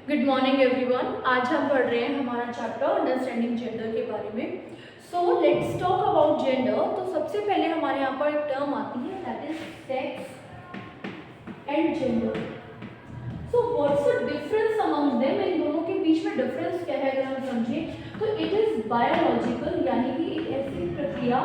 Good morning everyone. आज हम पढ़ रहे हैं हमारा चैप्टर अंडरस्टैंडिंग जेंडर के बारे में। So let's talk about gender. तो सबसे पहले हमारे यहाँ पर एक टर्म आती है, that is sex and gender. So what's the difference among them? इन दोनों के बीच में डिफरेंस क्या है अगर हम समझें तो इट इज बायोलॉजिकल, यानी कि एक ऐसी प्रक्रिया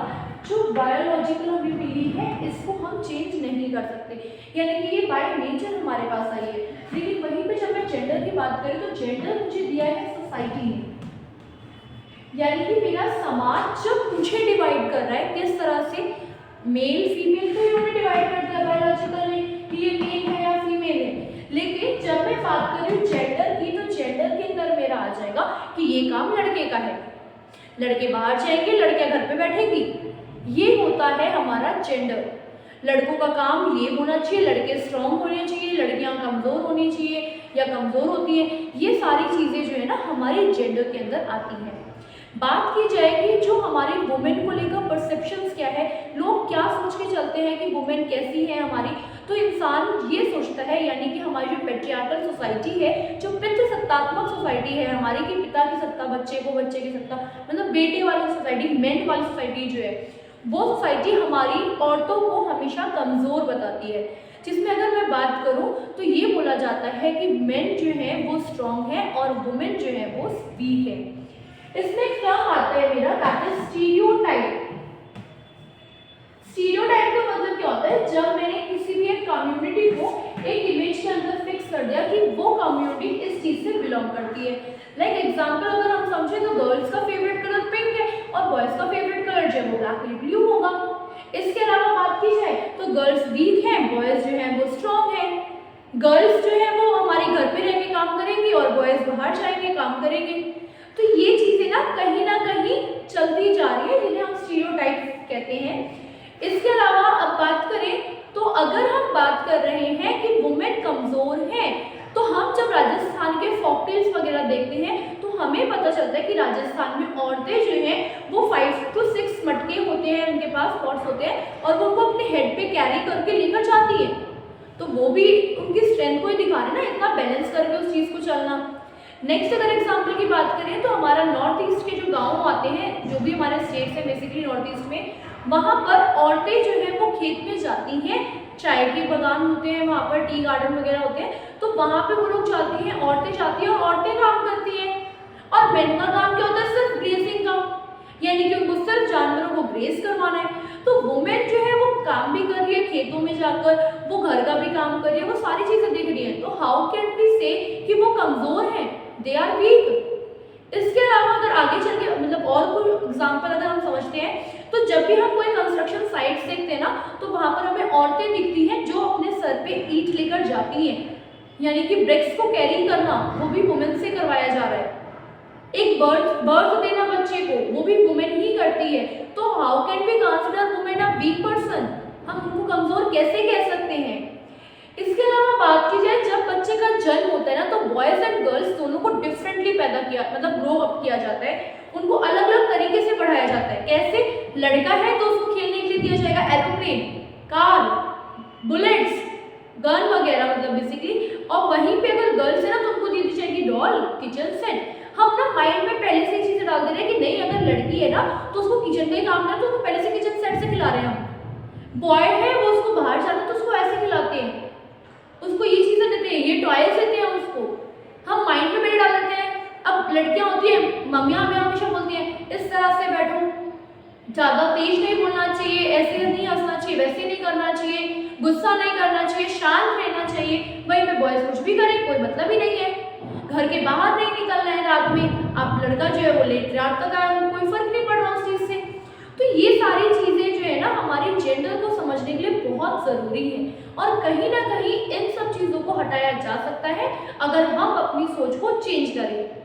जो बायोलॉजिकल हमें मिली है, इसको हम चेंज नहीं कर सकते, यानी कि ये बाय नेचर हमारे पास आई है। लेकिन वहीं पे जब मैं जेंडर की बात करें तो जेंडर मुझे दिया है सोसाइटी ने, यानी कि मेरा समाज जब मुझे डिवाइड कर रहा है किस तरह से, मेल फीमेल तो इन्होंने डिवाइड कर दिया बायोलॉजिकल ने कि ये मेल है या फीमेल है। लेकिन जब मैं बात कर रही हूँ जेंडर की, तो जेंडर के अंदर मेरा आ जाएगा कि ये काम लड़के का है, लड़के बाहर जाएंगे, लड़कियां घर पे बैठेंगी। ये होता है हमारा जेंडर। लड़कों का काम ये होना चाहिए, लड़के स्ट्रॉन्ग होने चाहिए, लड़कियां कमजोर होनी चाहिए या कमजोर होती है। ये सारी चीजें जो है ना हमारी जेंडर के अंदर आती हैं। बात की जाए कि जो हमारी वुमेन को लेकर परसेप्शंस क्या है, लोग क्या सोच के चलते हैं कि वुमेन कैसी है हमारी, तो इंसान ये सोचता है, यानी कि हमारी जो पेट्रियार्कल सोसाइटी है, जो पितृसत्तात्मक सोसाइटी है हमारी, कि पिता की सत्ता बच्चे को, बच्चे की सत्ता मतलब बेटे वाली सोसाइटी, मेन वाली सोसाइटी जो है, वो सोसाइटी हमारी औरतों को हमेशा कमजोर बताती है। जिसमें अगर मैं बात करूं तो ये बोला जाता है कि मेन जो है वो स्ट्रॉन्ग है और वुमेन जो है वो वीक है। इसमें एक टर्म आता है मेरा, दैट इज स्टीरियोटाइप। स्टीरियोटाइप का मतलब क्या होता है? जब मैंने किसी भी एक कम्युनिटी को एक इमेज के अंदर फिक्स कर दिया कि वो कम्युनिटी इस चीज से बिलोंग करती है। लाइक एग्जांपल अगर हम समझे तो गर्ल्स का फेवरेट कलर पिंक है और बॉयज का फेवरेट कलर जो है वो ब्लैक ब्लू होगा। इसके अलावा बात की जाए तो गर्ल्स वीक है, बॉयज जो है वो स्ट्रॉन्ग है। गर्ल्स जो है वो हमारे घर पे रह के काम करेंगी और बॉयज बाहर जाएंगे काम करेंगे। तो ये चीजें ना कहीं चलती जा रही है, जिन्हें हम स्टीरियोटाइप कहते हैं। इसके अलावा अब बात करें तो अगर हम बात कर रहे हैं कि वुमेन कमजोर है, तो हम जब राजस्थान के फोकटेल्स वगैरह देखते हैं तो हमें पता चलता है कि राजस्थान में औरतें जो हैं वो 5 to 6 मटके होते हैं, उनके पास पॉट्स होते हैं और वो उनको अपने हेड पे कैरी करके लेकर जाती है। तो वो भी उनकी स्ट्रेंथ को ही दिखा रहे हैं ना, इतना बैलेंस करके उस चीज को चलना। नेक्स्ट अगर एग्जाम्पल की बात करें तो हमारा नॉर्थ ईस्ट के जो गाँव आते हैं, जो भी हमारे स्टेट्स है बेसिकली नॉर्थ ईस्ट में, वहाँ पर औरतें जो है वो खेत में जाती हैं, चाय के बागान होते हैं वहाँ पर, टी गार्डन वगैरह होते हैं, तो वहाँ पे वो लोग जाती हैं, औरतें जाती हैं और औरतें काम करती हैं। और मेन का काम क्या होता है? सिर्फ ग्रेसिंग का, यानी कि उनको सिर्फ जानवरों को ग्रेस करवाना है। तो वुमेन जो है वो काम भी कर रही है खेतों में जाकर, वो घर का भी काम कर रही है, वो सारी चीजें देख रही है। तो हाउ कैन वी से कि वो कमजोर है? They are weak. इसके अलावा अगर आगे चल के मतलब और कोई एग्जाम्पल अगर हम समझते हैं तो जब भी हम कोई कंस्ट्रक्शन साइट्स देखते हैं ना, तो वहां पर हमें औरतें दिखती हैं जो अपने सर पे ईंट लेकर जाती हैं, यानी कि ब्रिक्स को कैरी करना वो भी वुमेन से करवाया जा रहा है। एक बर्थ देना बच्चे को वो भी वुमेन ही करती है। तो how can we consider women a weak person? हम उनको कमजोर कैसे कह सकते हैं? इसके अलावा बात की जाए जब बच्चे का जन्म होता है ना, तो बॉयज एंड गर्ल्स दोनों को डिफरेंटली पैदा किया मतलब ग्रो अप किया जाता है, उनको अलग अलग तरीके से पढ़ाया जाता है। कैसे? लड़का है तो उसको खेलने के लिए दिया जाएगा एरोप्लेन, कार, बुलेट्स, गन वगैरह मतलब बेसिकली। और वहीं पे अगर गर्ल्स है ना तो उनको दी जाएगी डॉल, किचन सेट। हम ना माइंड में पहले से ही चीजें डाल दे रहे हैं कि नहीं, अगर लड़की है ना तो उसको किचन का ही काम करना, तो उसको पहले से किचन सेट से खिला रहे हैं हम। बॉय है वो उसको बाहर जाना तो उसको ऐसे खिलाते हैं, उसको ये चीजें देते हैं, ये टॉयज देते हैं उसको, हम माइंड में पहले डाल देते हैं। अब लड़कियां होती है, मम्मियां हमें हमेशा बोलती हैं इस तरह से बैठो, ज्यादा तेज नहीं बोलना चाहिए, ऐसे नहीं हंसना चाहिए, वैसे नहीं करना चाहिए, गुस्सा नहीं करना चाहिए, शांत रहना चाहिए। वहीं पे बॉयज कुछ भी करें कोई मतलब ही नहीं है, घर के बाहर नहीं निकलना है रात में। अब लड़का जो है वो लेट रात तक आया, उनको कोई फर्क नहीं पड़ रहा उस चीज से। तो ये सारी चीजें जो है ना हमारी जेंडर को समझने के लिए बहुत जरूरी है, और कहीं ना कहीं इन सब चीजों को हटाया जा सकता है अगर हम अपनी सोच को चेंज करें।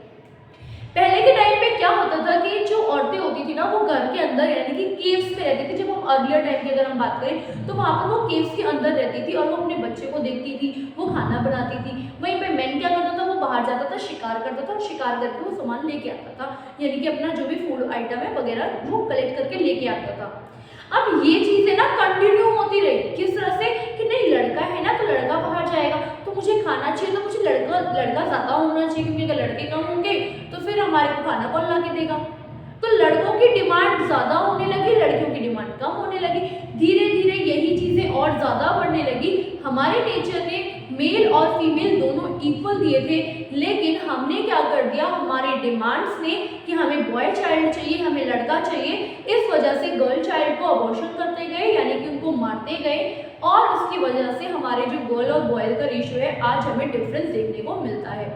पहले के टाइम पे क्या होता था कि जो औरतें होती थी ना वो घर के अंदर यानी कि केव्स में रहती थी। जब हम अर्लियर टाइम की अगर हम बात करें तो वहाँ पर वो केव्स के अंदर रहती थी और वो अपने बच्चे को देखती थी, वो खाना बनाती थी। वहीं पे मैन क्या करता था, वो बाहर जाता था, शिकार करता था, शिकार करके वो सामान लेके आता था, यानी कि अपना जो भी फूड आइटम है वगैरह वो कलेक्ट करके लेके आता था। अब ये चीजें ना कंटिन्यू होती रही, किस तरह से कि नहीं लड़का है ना तो लड़का बाहर जाएगा, तो तो मुझे खाना चाहिए, तो मुझे लड़का ज़्यादा होना चाहिए, क्योंकि अगर लड़के कम होंगे तो फिर हमारे को खाना कौन ला के देगा। तो लड़कों की डिमांड ज़्यादा होने लगी, लड़कियों की डिमांड कम होने लगी। धीरे धीरे यही चीज़ें और ज़्यादा बढ़ने लगी। हमारे नेचर ने मेल और फीमेल दोनों इक्वल दिए थे, लेकिन हमने क्या कर दिया, हमारे डिमांड्स ने कि हमें बॉय चाइल्ड चाहिए, हमें लड़का चाहिए, इस वजह से गर्ल चाइल्ड को अबॉर्शन करते गए, यानी कि उनको मारते गए, और उसकी वजह से हमारे जो गर्ल और बॉय का रेशियो है आज हमें डिफरेंस देखने को मिलता है।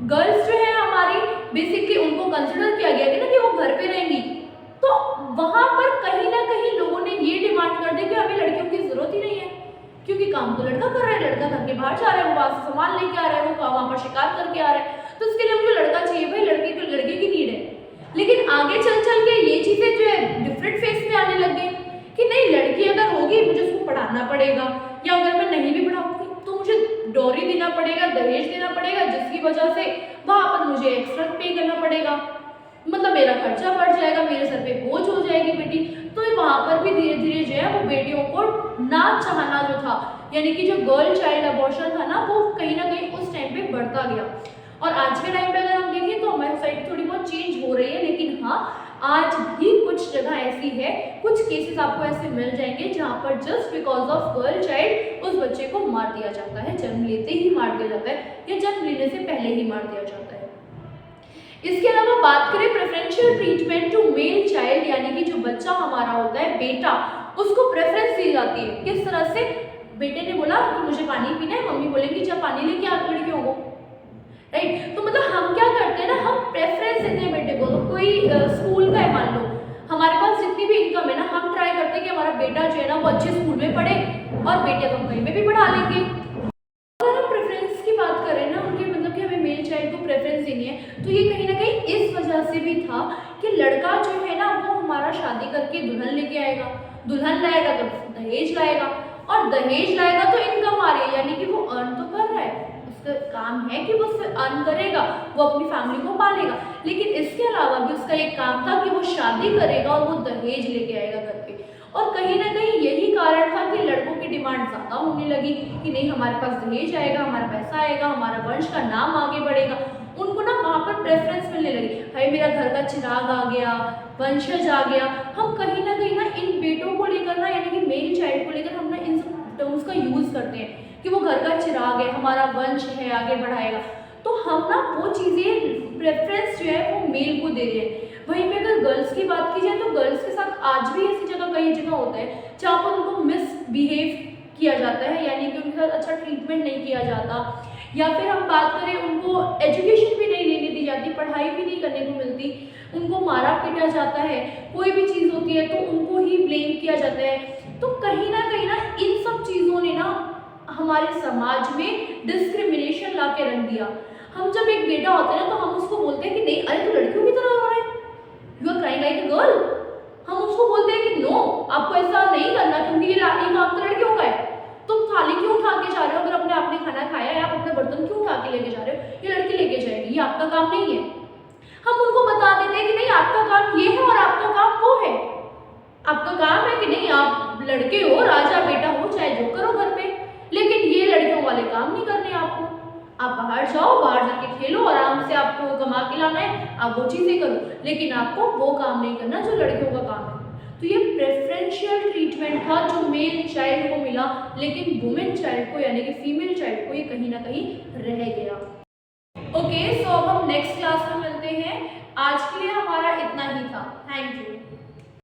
गर्ल्स जो है हमारी बेसिकली उनको कंसिडर किया गया ना कि वो घर पे रहेंगी, तो वहां पर कहीं ना कहीं लोगों ने ये डिमांड कर दी कि हमें लड़कियों की जरूरत ही नहीं है, क्योंकि काम तो लड़का कर रहा है, लड़का घर के बाहर जा रहा है, वो वहां से सामान लेके आ रहा है, वो वहां पर शिकार करके आ रहा है, तो उसके लिए मुझे लड़का चाहिए। भाई लड़के की नीड है। लेकिन आगे चल के ये चीजें जो है डिफरेंट फेस में आने लग गई कि नहीं, लड़की अगर होगी मुझे उसको पढ़ाना पड़ेगा, या अगर मैं नहीं भी पढ़ाऊंगी तो मुझे डोरी देना पड़ेगा, दहेज देना पड़ेगा, जिसकी वजह से वहां पर मुझे एक्स्ट्रा पे करना पड़ेगा, मतलब मेरा खर्चा बढ़ जाएगा, मेरे सर पे बोझ हो जाएगी बेटी। तो वहां पर भी धीरे धीरे जो है वो बेटियों को ना चाहना जो था, यानी कि जो गर्ल चाइल्ड अबॉर्शन था ना, वो कहीं ना कहीं उस टाइम पे बढ़ता गया। और आज के टाइम पे अगर हम देखें तो हमारी सोसाइटी थोड़ी बहुत चेंज हो रही है, लेकिन हाँ आज भी कुछ जगह ऐसी है, कुछ केसेस आपको ऐसे मिल जाएंगे जहाँ पर just because of girl child उस बच्चे को मार दिया जाता है, जन्म लेते ही मार दिया जाता है, या जन्म लेने से पहले ही मार दिया जाता है। इसके अलावा बात करें preferential treatment to male child, यानी कि जो बच्चा हमारा होता है बेटा, उसको प्रेफरेंस दी जाती है। किस तरह से? बेटे ने बोला कि मुझे पानी पीना है, मम्मी बोलेंगी जब पानी लेके आ लड़कियों को, राइट। तो मतलब हम क्या करते हैं ना, हम प्रेफरेंस देते हैं बेटे को। तो कोई स्कूल का है मान लो, हमारे पास जितनी भी इनकम है ना, हम ट्राई करते हैं कि हमारा बेटा जो है ना वो अच्छे स्कूल में पढ़े, और बेटे को हम कहीं में भी पढ़ा लेंगे। अगर हम प्रेफरेंस की बात करें ना उनके, मतलब कि हमें मेल चाइल्ड को प्रेफरेंस देनी है, तो ये कहीं ना कहीं इस वजह से भी था कि लड़का जो है ना वो हमारा शादी करके दुल्हन लेके आएगा, दुल्हन लाएगा तो दहेज लाएगा, और दहेज लाएगा तो इनकम आ रही है, यानी कि वो अर्न तो कर रहा है, उसका काम है कि वो अर्न करेगा, वो अपनी फैमिली को पालेगा। लेकिन इसके अलावा भी उसका एक काम था कि वो शादी करेगा और वो दहेज लेके आएगा घर पे। और कहीं ना कहीं यही कारण था कि लड़कों की डिमांड ज़्यादा होने लगी कि नहीं, हमारे पास दहेज आएगा, हमारा पैसा आएगा, हमारा वंश का नाम आगे बढ़ेगा। उनको ना वहाँ पर प्रेफरेंस मिलने लगी, भाई मेरा घर का चिराग आ गया, वंशज आ गया। हम कहीं ना इन बेटों को लेकर ना, यानी कि मेल चाइल्ड को लेकर हम ना इन सब टर्म्स का यूज़ करते हैं कि वो घर का चिराग है, हमारा वंश है, आगे बढ़ाएगा। तो हम ना वो चीज़ें प्रेफरेंस जो है वो मेल को दे रहे हैं। वहीं पे अगर गर्ल्स की बात की जाए तो गर्ल्स के साथ आज भी ऐसी जगह कई जगह होता है जहाँ पर उनको मिसबिहेव किया जाता है, यानी कि उनके साथ अच्छा ट्रीटमेंट नहीं किया जाता, या फिर हम बात करें उनको एजुकेशन भी नहीं लेने दी जाती, पढ़ाई भी नहीं करने को मिलती, उनको मारा पीटा जाता है, कोई भी चीज़ होती है तो उनको ही ब्लेम किया जाता है। तो कहीं ना इन सब चीज़ों ने ना हमारे समाज में डिस्क्रिमिनेशन ला के रख दिया। हम जब एक बेटा होता है ना तो हम उसको बोलते हैं कि नहीं, अरे तू लड़कियों की तरह हो रहा है, you are crying like a girl. हम उसको बोलते हैं कि नो, आपको ऐसा नहीं करना, क्योंकि ये काम तो लड़कियों का है। तुम थाली क्यों उठा के जा रहे हो? अगर अपने आपने खाना खाया है, आप अपना बर्तन क्यों उठा के लेके जा रहे हो? ये लड़की लेके जाएगी, ये आपका काम नहीं है। हम उनको बता देते हैं कि नहीं, आपका काम ये है और आपका काम वो है। आपका काम है कि नहीं, आप लड़के हो, राजा बेटा हो, चाहे जो करो घर पे, लेकिन ये लड़कियों वाले काम नहीं करने आपको। आप बाहर जाओ, बाहर जाके खेलो, आराम से आपको कमा के लाना है, आप वो चीज़ें करो, लेकिन आपको वो काम नहीं करना जो लड़कियों का काम है। तो ये प्रेफरेंशियल ट्रीटमेंट था जो मेल चाइल्ड को मिला, लेकिन वुमेन चाइल्ड को, यानी कि फीमेल चाइल्ड को, ये कहीं ना कहीं रह गया। ओके, सो अब हम नेक्स्ट क्लास में मिलते हैं।